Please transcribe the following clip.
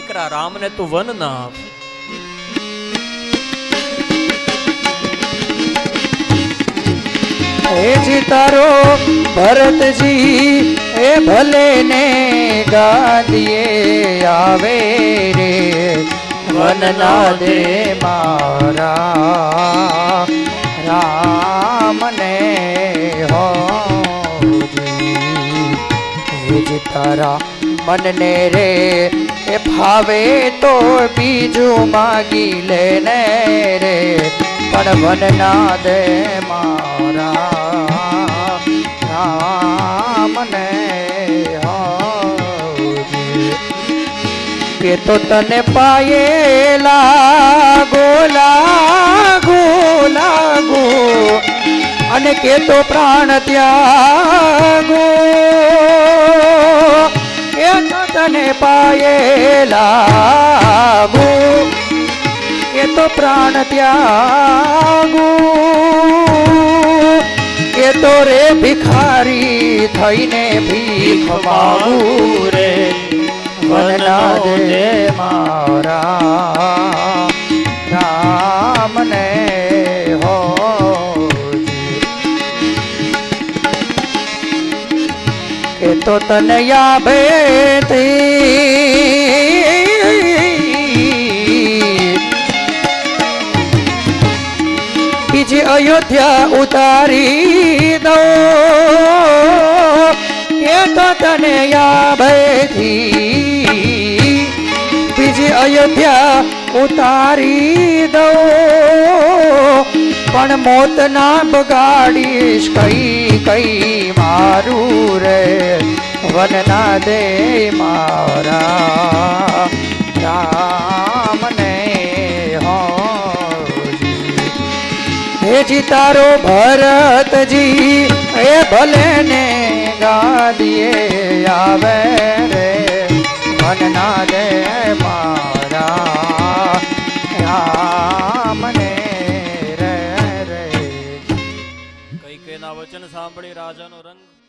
દીકરા રામને તું વન ના આપ. હેજી તારો ભરતજી એ ભલે ને ગાદીએ આવે રે વન ના દે મારા રામને હો હેજી તારા મનને રે એ ફાવે તો બીજું માગી લે ને રે પણ વન ના દે મારા રામને કે તો તને પાયેલા ગોલાગો લાગો અને કે તો પ્રાણ ત્યાગો કે તો તને પાયેલા ગો કે તો પ્રાણ ત્યાગો કે તો રે ભિખારી થઈને ભીખ માગું રે વનના દે મારા રામને હો કે તો તને બીજી અયોધ્યા ઉતારી દો કે તો તને યાભેથી બીજી અયોધ્યા ઉતારી દો પણ મોત ના બગાડીશ કઈ કઈ મારું રે વન ના દે મારા રામને હો હેજી તારો ભરતજી એ ભલે ને ગાદીએ આવે રે વન ના દે મારા રામને રે રે કઈ કઈના વચન સાંભળી રાજાનો રંગ